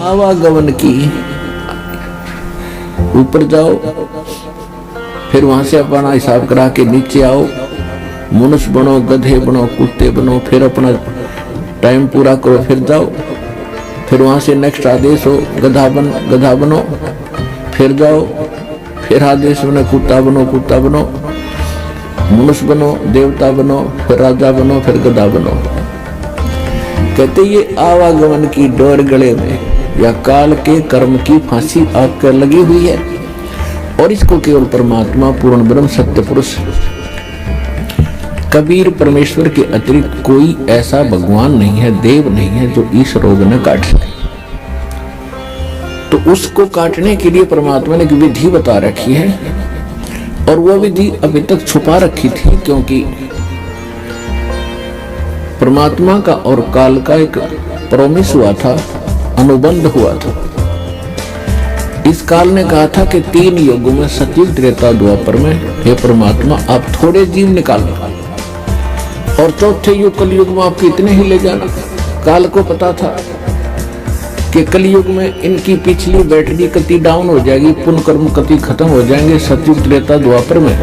आवागमन की, ऊपर जाओ, फिर वहां से अपना हिसाब करा के नीचे आओ, मनुष्य बनो, गधे बनो, कुत्ते बनो, फिर अपना टाइम पूरा करो, फिर जाओ, फिर वहां से नेक्स्ट आदेश हो गधा बनो, फिर जाओ, फिर आदेश बनो कुत्ता बनो, मनुष्य बनो, देवता बनो, फिर राजा बनो, फिर गधा बनो। कहते ये आवागमन की डोर गले में या काल के कर्म की फांसी आपके लगी हुई है, और इसको केवल परमात्मा पूर्ण ब्रह्म सत्य पुरुष कबीर परमेश्वर के अतिरिक्त कोई ऐसा भगवान नहीं है, देव नहीं है जो इस रोग न काट सके। तो उसको काटने के लिए परमात्मा ने एक विधि बता रखी है, और वह विधि अभी तक छुपा रखी थी, क्योंकि परमात्मा का और काल का एक प्रॉमिस हुआ था, अनुबंध हुआ था। इस काल ने कहा था कि 3 युगों में सतयुग त्रेता द्वापर में हे परमात्मा आप थोड़े जीव निकालो, और चौथे युग कलयुग में आपके इतने ही ले जाना। काल को पता था कि कलयुग में इनकी पिछली बैटरी कति डाउन हो जाएगी, पुण्य कर्म कति खत्म हो जाएंगे। सतयुग त्रेता द्वापर में,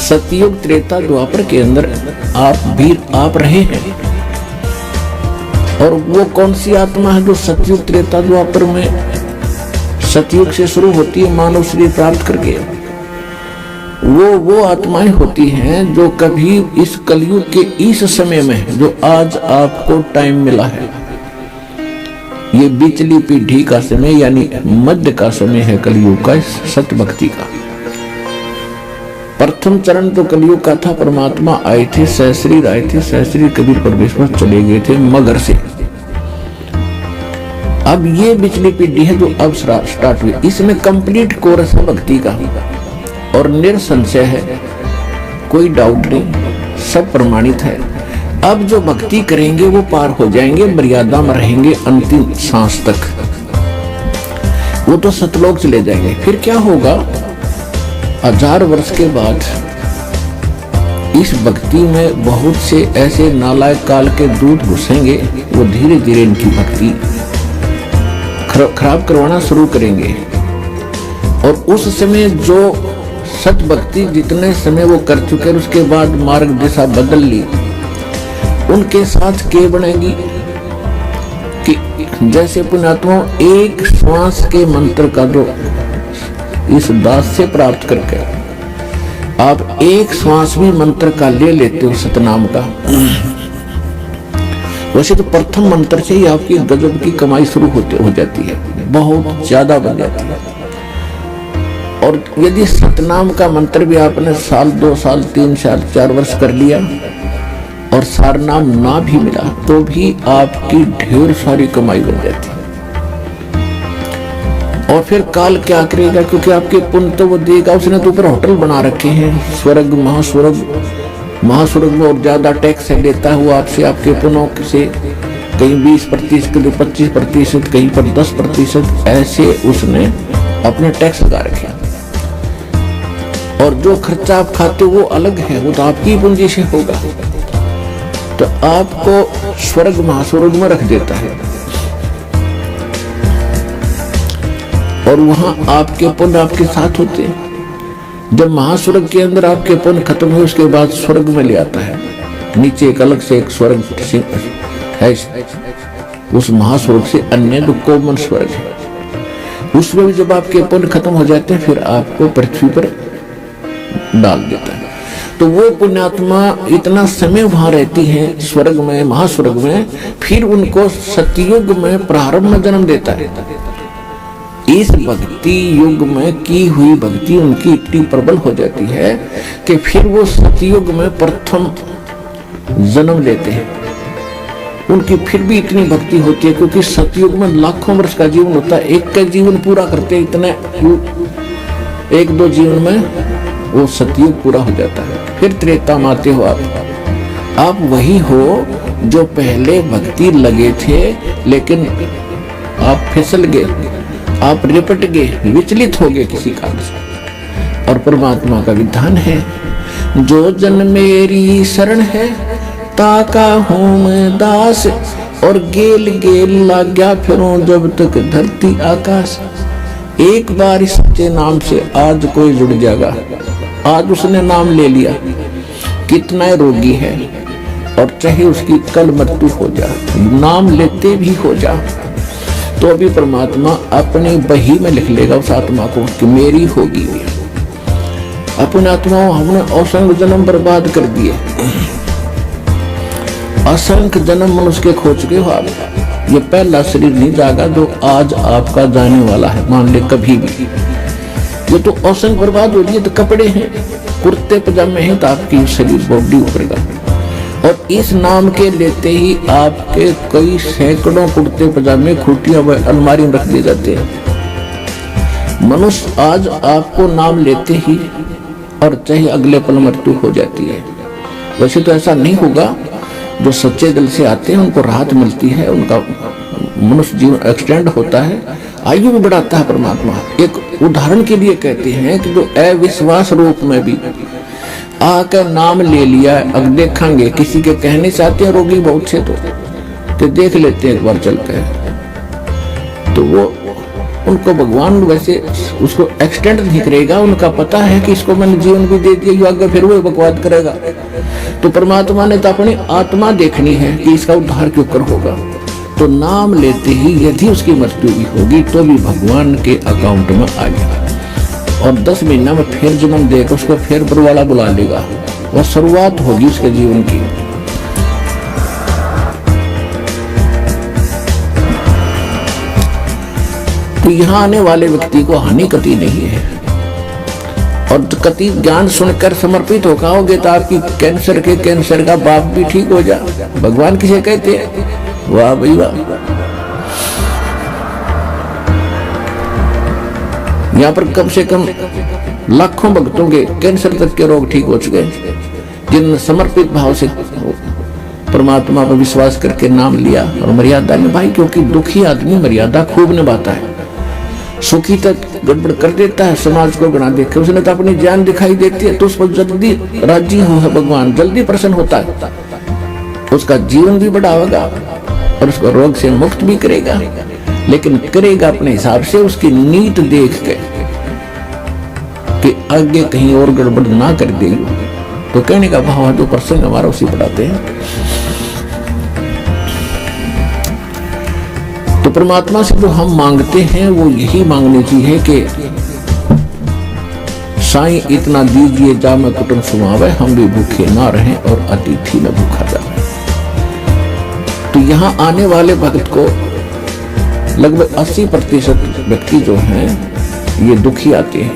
सतयुग त्रेता द्वापर के अंदर आप रहे हैं, और वो कौन सी आत्मा है जो सतयुग त्रेता द्वापर में सतयुग से शुरू होती है मानव शरीर प्राप्त करके? वो आत्माएं होती हैं जो कभी इस कलयुग के इस समय में, जो आज आपको टाइम मिला है, ये बिचली पीढ़ी का समय यानी मध्य का समय है कलयुग का, सत्य भक्ति का। प्रथम चरण तो कलयुग का था, परमात्मा आए थे, सहस्रीर आए थे, सहस्रीर कबीर परमेश्वर चले गए थे मगर से। अब ये बिचली पीढ़ी है जो अब स्टार्ट हुई, इसमें कंप्लीट कोर्स है भक्ति का, और निरसंशय है, कोई डाउट नहीं, सब प्रमाणित है। अब जो भक्ति करेंगे वो पार हो जाएंगे, मर्यादा में रहेंगे अंतिम सांस तक, वो तो सतलोक चले जाएंगे। फिर क्या होगा, 1000 वर्ष के बाद इस भक्ति में बहुत से ऐसे नालायक काल के दूत घुसेंगे, वो धीरे धीरे इनकी भक्ति खराब करवाना शुरू करेंगे। और उस समय जो सत भक्ति जितने समय वो कर चुके, उसके बाद मार्ग दिशा बदल ली, उनके साथ क्या बनेगी कि जैसे पुण्यात्मा एक श्वास के मंत्र का जो इस दास से प्राप्त करके आप एक श्वास भी मंत्र का ले लेते हो सतनाम का, वैसे तो प्रथम मंत्र से ही आपकी गजब की कमाई शुरू हो जाती है, बहुत ज्यादा बन जाती है। और यदि सतनाम का मंत्र भी आपने साल 2 साल 3 साल 4 वर्ष कर लिया और सारनाम ना भी मिला, तो भी आपकी ढेर सारी कमाई बन जाती है। और फिर काल क्या करेगा, क्योंकि आपके पुण्य तो वो देगा, उसने तो ऊपर होटल बना रखे हैं, स्वर्ग महास्वर्ग में, और ज्यादा टैक्स लेता है वो आपसे, आपके पुण्यों से, कहीं 20%, 25%, कहीं पर 10%, ऐसे उसने अपने टैक्स लगा रखे। और जो खर्चा आप खाते हो वो अलग है, वो तो आपकी पूंजी से होगा, तो आपको स्वर्ग महास्वर्ग में रख देता है, और वहां आपके पुण्य आपके साथ होते हैं। जब महास्वर्ग के अंदर आपके पुण्य खत्म हुए, उसके बाद स्वर्ग में ले आता है, नीचे एक अलग से एक स्वर्ग है, उस महास्वर्ग से अन्य जो कॉमन स्वर्ग है, उसमें भी जब आपके पुण्य खत्म हो जाते हैं, फिर आपको पृथ्वी पर डाल देता है। तो वो पुण्यात्मा इतना समय वहां रहती है स्वर्ग में, महास्वर्ग में, फिर उनको सतयुग में प्रारंभ में जन्म देता है। इस भक्ति युग में की हुई भक्ति उनकी इतनी प्रबल हो जाती है कि फिर वो सतयुग में प्रथम जन्म लेते हैं। उनकी फिर भी इतनी भक्ति होती है, क्योंकि सतयुग में लाखों वर्ष का जीवन होता है, एक का जीवन पूरा करते इतने 1-2 जीवन में वो सतयुग पूरा हो जाता है। फिर त्रेता में आते हो आप वही हो जो पहले भक्ति लगे थे, लेकिन आप फिसल गए, आप रिपट गए, विचलित हो गए किसी कारण से। और परमात्मा का विधान है, जो जन मेरी शरण है ताका हूं मैं दास, और गेल गेल लाग गया फिरों जब तक धरती आकाश। एक बार इस सच्चे नाम से आज कोई जुड़ जाएगा। आज उसने नाम ले लिया, कितना रोगी है और चाहे उसकी कल मृत्यु हो जा, नाम लेते भी हो जा, तो अभी परमात्मा अपनी बही में लिख लेगा उस आत्मा को कि मेरी होगी। अपने आत्माओं हमने असंख्य जन्म बर्बाद कर दिए, असंख्य जन्म मनुष्य के खो चुके हो आप। ये पहला शरीर नहीं जागा जो आज आपका जाने वाला है, मान ले कभी भी। ये तो असंख्य बर्बाद हो गई। तो कपड़े हैं, कुर्ते पजामे हैं, तो आपकी शरीर बॉडी उभरेगा। और इस नाम के लेते ही आपके कई सैकड़ों कुर्ते पजामे खूटियां व अलमारी में रख दिए जाते हैं। मनुष्य आज आपको नाम लेते ही और चाहे अगले पल मृत्यु हो जाती है। वैसे तो ऐसा नहीं होगा, जो सच्चे दिल से आते हैं उनको राहत मिलती है, उनका मनुष्य जीवन एक्सटेंड होता है, आयु भी बढ़ाता है परमात्मा। एक उदाहरण के लिए कहते हैं कि जो अविश्वास रूप में भी आकर नाम ले लिया, अब देखेंगे किसी के कहने से आते हैं रोगी बहुत से तो देख लेते हैं एक बार चल के, तो वो उनको भगवान वैसे उसको एक्सटेंड नहीं करेगा। उनका पता है कि इसको मैंने जीवन भी दे दिया, आगे फिर वो बकवाद करेगा। तो परमात्मा ने तो अपनी आत्मा देखनी है कि इसका उद्धार क्यों कर होगा। तो नाम लेते ही यदि उसकी मृत्यु भी होगी तो भी भगवान के अकाउंट में आ गया, और 10 महीना में फिर जन्म देकर उसको फिर बरवाला बुला लेगा। वह शुरुआत होगी उसके जीवन की। तो यहाँ आने वाले व्यक्ति को हानि कति नहीं है, और कति ज्ञान सुनकर समर्पित होगा होगे तो आपकी कैंसर का बाप भी ठीक हो जा। भगवान किसे कहते हैं? वाह भाई वाह। यहाँ पर कम से कम लाखों भक्तों के कैंसर तक के रोग ठीक हो चुके हैं, जिन समर्पित भाव से परमात्मा पर विश्वास करके नाम लिया और मर्यादा निभाई। क्योंकि दुखी आदमी मर्यादा खूब निभाता है, सुखी तक गड़बड़ कर देता है, समाज को गणा देखे। उसने तो अपनी जान दिखाई देती है तो उस पर जल्दी राजी हो है भगवान, जल्दी प्रसन्न होता है, उसका जीवन भी बढ़ाएगा और उसको रोग से मुक्त भी करेगा। लेकिन करेगा अपने हिसाब से, उसकी नीत देख के कि आगे कहीं और गड़बड़ ना कर देगी। तो कहने का भाव है, जो प्रसंग हमारा उसी पढ़ाते हैं। तो परमात्मा से जो हम मांगते हैं वो यही मांगनी चाहिए कि साईं इतना दीजिए जा मैं कुटुंब सुमावे, हम भी भूखे ना रहें और अतिथि न भूखा जाए। तो यहाँ आने वाले भक्त को लगभग 80% व्यक्ति जो हैं ये दुखी आते हैं,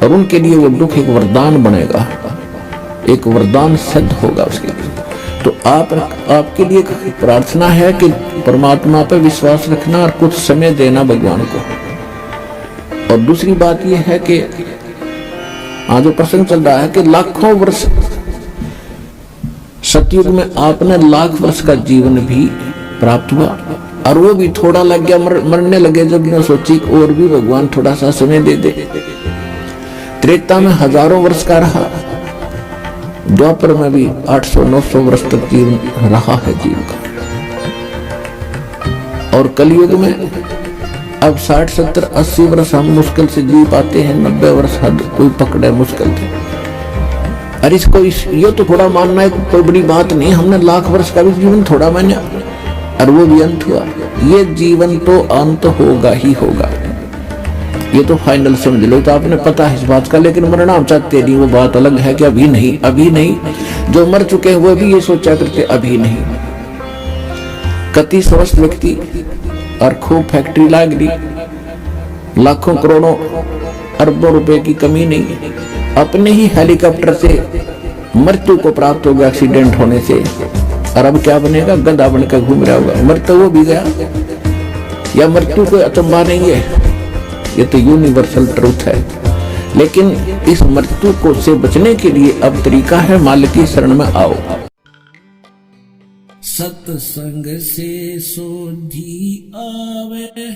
और उनके लिए वो दुख एक वरदान बनेगा, एक वरदान सिद्ध होगा उसके लिए। तो आपके लिए प्रार्थना है कि परमात्मा पर विश्वास रखना और कुछ समय देना भगवान को। और दूसरी बात यह है कि आज जो प्रसंग चल रहा है कि लाखों वर्ष सतयुग में आपने लाख वर्ष का जीवन भी प्राप्त हुआ, और वो भी थोड़ा लग गया, मरने लगे जब ने सोची और भी भगवान थोड़ा सा समय दे दे। त्रेता में हजारों वर्ष का रहा, द्वापर में भी 800-900 वर्ष तक जीवन रहा है जीव का, और कलयुग में अब 60-70-80 वर्ष हम मुश्किल से जी पाते हैं, 90 वर्ष हद कोई पकड़े मुश्किल थे। अरे इसको ये तो थोड़ा मानना है कोई बड़ी बात नहीं, हमने लाख वर्ष का भी जीवन थोड़ा माना और वो भी अंत हुआ। ये जीवन तो अंत होगा ही होगा, ये तो फाइनल समझ लो। तो आपने पता है इस बात का, लेकिन मरना हम चाहते नहीं, वो बात अलग है कि अभी नहीं, अभी नहीं। जो मर चुके हैं वो भी ये सोचा करते अभी नहीं। कति स्वस्थ व्यक्ति और खूब फैक्ट्री लाग रही, लाखों करोड़ों अरबों रुपए की कमी नहीं, अपने ही हेलीकॉप्टर से मृत्यु को प्राप्त हो गया एक्सीडेंट होने से, और अब क्या बनेगा? गधा बनकर घूम रहा होगा। मर तो वो भी गया, या मृत्यु कोई अचंभा नहीं है, ये तो यूनिवर्सल ट्रूथ है। लेकिन इस मृत्यु को से बचने के लिए अब तरीका है, मालिक की शरण में आओ। सत्संग से सोधी आवे,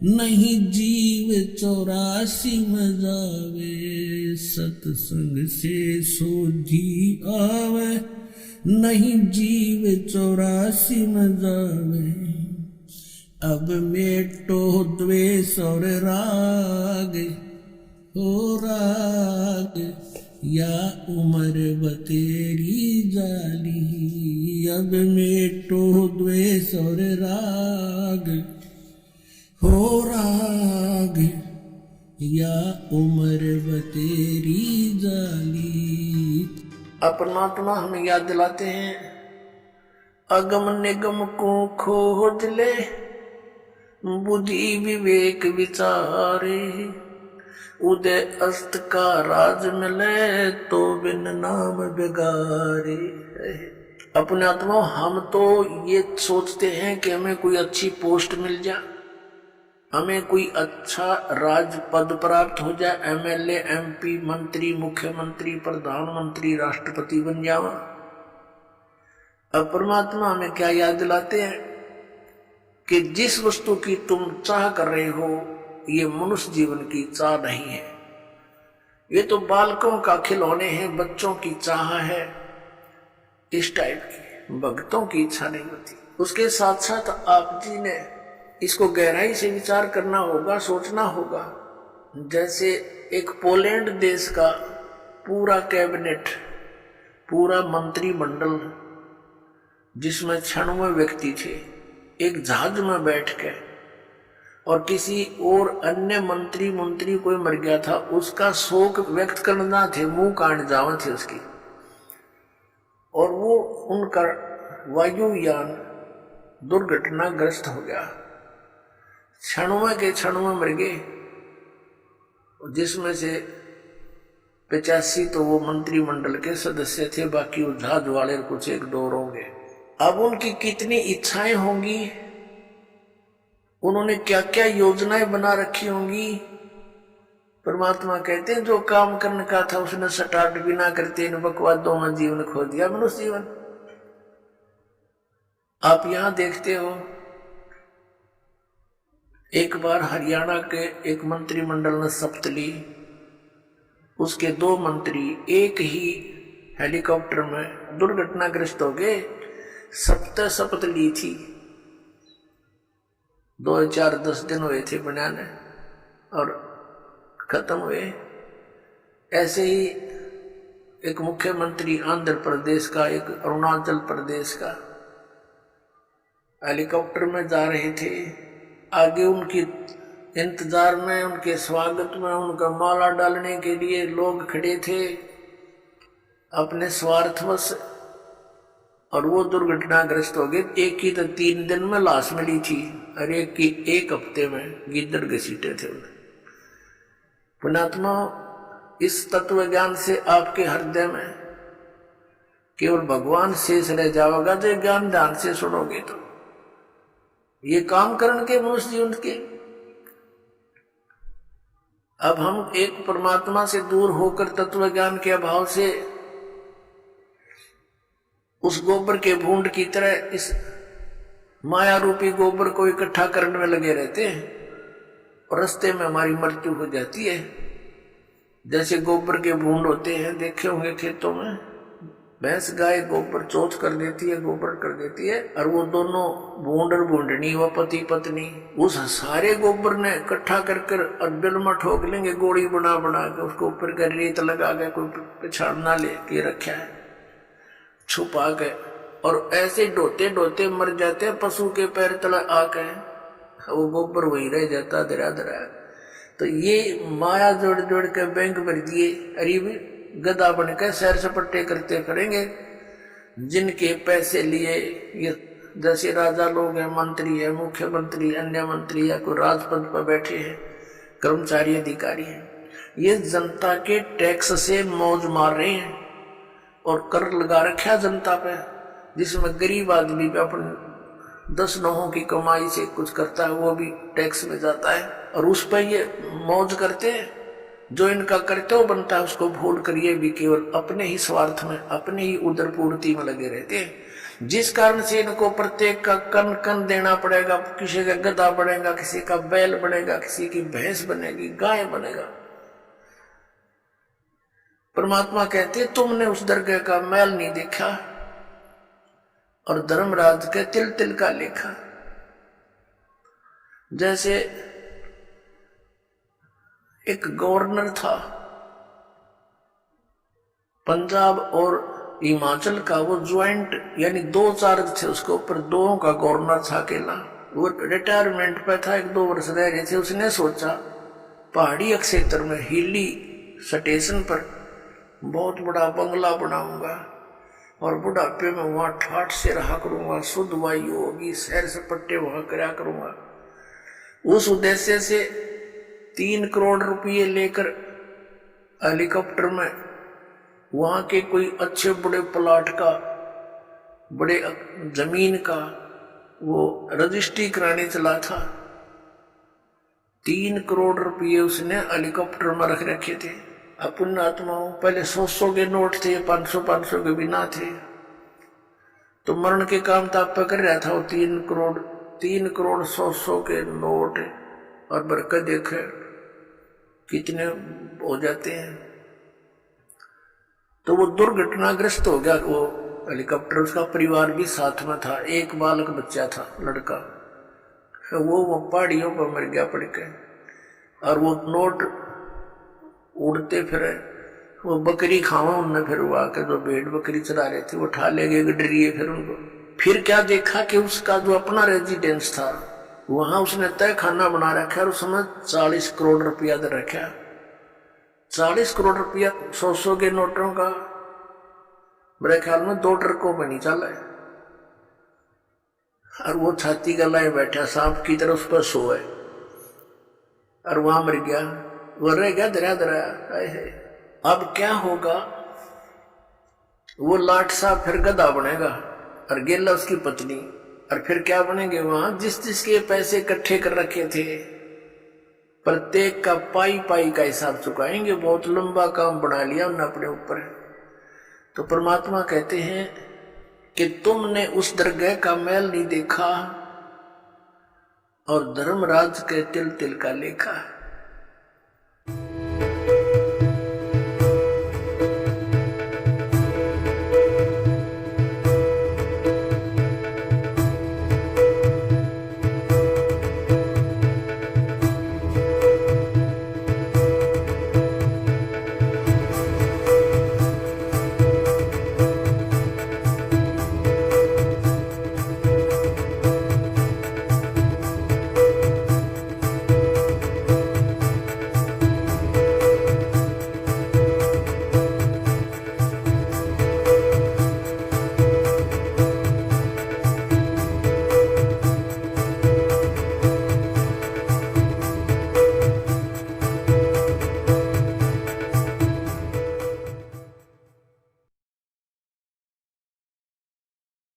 नहीं जीव 84 में जावे। सत्संग से सोधी आवे, नहीं जीव 84 में जावे। अब मेटो द्वेष और राग हो राग, या उम्र बतेरी जाली। अब मेटो द्वेष और राग हो राग, या उम्र बतेरी जाली। परमात्मा हमें याद दिलाते हैं, अगम निगम को खोज ले, बुद्धि विवेक विचारे। उदय अस्त का राज मिले, तो बिन नाम बिगारे। अपने आत्मा हम तो ये सोचते हैं कि हमें कोई अच्छी पोस्ट मिल जाए, हमें कोई अच्छा राज पद प्राप्त हो जाए, एमएलए, एमपी, मंत्री, मुख्यमंत्री, प्रधानमंत्री, राष्ट्रपति बन जावा। अब परमात्मा हमें क्या याद दिलाते हैं कि जिस वस्तु की तुम चाह कर रहे हो, ये मनुष्य जीवन की चाह नहीं है। ये तो बालकों का खिलौने हैं, बच्चों की चाह है, इस टाइप की, भक्तों की इच्छा नहीं होती। उसके साथ साथ आप जी ने इसको गहराई से विचार करना होगा, सोचना होगा। जैसे एक पोलैंड देश का पूरा कैबिनेट, पूरा मंत्रिमंडल, जिसमें 96 व्यक्ति थे, एक जहाज में बैठ के, और किसी और अन्य मंत्री कोई मर गया था, उसका शोक व्यक्त करना थे, मुंह काट जावा थे उसकी, और वो उनका वायुयान दुर्घटनाग्रस्त हो गया। 96 के 96 मर गए, जिसमें से 85 तो वो मंत्रिमंडल के सदस्य थे, बाकी वो जहाज वाले कुछ एक दो होंगे। अब उनकी कितनी इच्छाएं होंगी, उन्होंने क्या क्या योजनाएं बना रखी होंगी। परमात्मा कहते हैं, जो काम करने का था उसने स्टार्ट भी ना करते इन बकवादों में जीवन खो दिया, मनुष्य जीवन। आप यहां देखते हो, एक बार हरियाणा के एक मंत्रिमंडल ने शपथ ली, उसके 2 मंत्री एक ही हेलीकॉप्टर में दुर्घटनाग्रस्त हो गए। शपथ ली थी, 2-4-10 दिन हुए थे बनाने और खत्म हुए। ऐसे ही एक मुख्यमंत्री आंध्र प्रदेश का, एक अरुणाचल प्रदेश का, हेलीकॉप्टर में जा रहे थे। आगे उनकी इंतजार में, उनके स्वागत में, उनका माला डालने के लिए लोग खड़े थे अपने स्वार्थवश, और वो दुर्घटनाग्रस्त हो गए। एक की तो 3 दिन में लाश मिली थी, और एक की 1 हफ्ते में गिद्दड़ घसीटे थे उन्हें। पुणात्मा, इस तत्व ज्ञान से आपके हृदय में केवल भगवान शेष रह जाएगा, जो ज्ञान ध्यान से सुनोगे तो। ये काम करने के मनुष्य जीवन के, अब हम एक परमात्मा से दूर होकर तत्व ज्ञान के अभाव से उस गोबर के भूंड की तरह इस माया रूपी गोबर को इकट्ठा करने में लगे रहते हैं, और रास्ते में हमारी मृत्यु हो जाती है। जैसे गोबर के भूंड होते हैं, देखे होंगे खेतों में, भैंस गाय गोबर चोच कर देती है, गोबर कर देती है, और वो दोनों भूंड और भूंडनी, व पति पत्नी, उस सारे गोबर ने इकट्ठा कर और बिल में ठोक लेंगे, गोड़ी बना बना के उसको ऊपर कर रेत लगा के, कोई पिछाड़ ना ले के रखा है छुपा के, और ऐसे ढोते ढोते मर जाते हैं पशु के पैर तले आके, वो गोबर वही रह जाता धरा धरा। तो ये माया जोड़ जोड़ के बैंक भर दिए, अरे गधा बन के सैर सपट्टे करते करेंगे, जिनके पैसे लिए ये जैसे राजा लोग हैं, मंत्री है, मुख्यमंत्री, अन्य मंत्री, या कोई राजपद पर बैठे हैं, कर्मचारी अधिकारी हैं, ये जनता के टैक्स से मौज मार रहे हैं और कर लगा रखा जनता पे, जिसमें गरीब आदमी पे अपन 10 नौहों की कमाई से कुछ करता है, वो भी टैक्स में जाता है, और उस पर ये मौज करते हैं। जो इनका कर्तव्य बनता है उसको भूल कर ये भी केवल अपने ही स्वार्थ में, अपने ही उदर पूर्ति में लगे रहते हैं, जिस कारण से इनको प्रत्येक का कन कन देना पड़ेगा। किसी का गधा बनेगा, किसी का बैल बनेगा, किसी की भैंस बनेगी, गाय बनेगा। परमात्मा कहते तुमने उस दरगाह का मैल नहीं देखा, और धर्मराज के तिल तिल का लेखा। जैसे एक गवर्नर था पंजाब और हिमाचल का, वो ज्वाइंट यानी 2 चार्ज थे उसके ऊपर, 2 का गवर्नर था अकेला। वो रिटायरमेंट पे था, 1-2 वर्ष रह गए थे। उसने सोचा पहाड़ी क्षेत्र में हिली स्टेशन पर बहुत बड़ा बंगला बनाऊंगा और बुढ़ापे में वहां ठाठ से रहा करूंगा, शुद्ध वायु होगी, सैर सपट्टे वहां कराया करूंगा। उस उद्देश्य से 3 करोड़ रुपये लेकर हेलीकॉप्टर में वहां के कोई अच्छे बड़े प्लाट का, बड़े जमीन का वो रजिस्ट्री कराने चला था। 3 करोड़ रुपये उसने हेलीकॉप्टर में रख रखे थे। अपन आत्माओं पहले 100 के नोट थे, 500 के बिना थे, तो मरण के काम ताप पे कर रहा था वो 3 करोड़ 100 के नोट। और बरकत देखे कितने हो जाते हैं। तो वो दुर्घटनाग्रस्त हो गया वो हेलीकॉप्टर। उसका परिवार भी साथ में था, एक बालक बच्चा था, लड़का। वो पहाड़ियों पर मर गया पड़ के। और वो नोट उड़ते फिरे, वो बकरी खावा उनने, फिर वो आकर जो भेड़ बकरी चला रहे थे वो उठा ले गए गडरिए। फिर उनको फिर क्या देखा कि उसका जो अपना रेजिडेंस था वहां उसने तय खाना बना रखा और उसमें 40 करोड़ रुपया दे रखा। 40 करोड़ रुपया 100 के नोटों का मेरे ख्याल में 2 ट्रकों में नहीं चला है। और वो छाती गलाए बैठा सांप की तरफ पर सोए और वहां मर गया। वो रह गया दरा दरा। अब क्या होगा? वो लाट साहब फिर गधा बनेगा और गेला उसकी पत्नी, और फिर क्या बनेंगे वहां? जिस जिसके पैसे इकट्ठे कर रखे थे प्रत्येक का पाई पाई का हिसाब चुकाएंगे। बहुत लंबा काम बना लिया उन्होंने अपने ऊपर। तो परमात्मा कहते हैं कि तुमने उस दरगाह का मैल नहीं देखा और धर्मराज के तिल तिल का लेखा।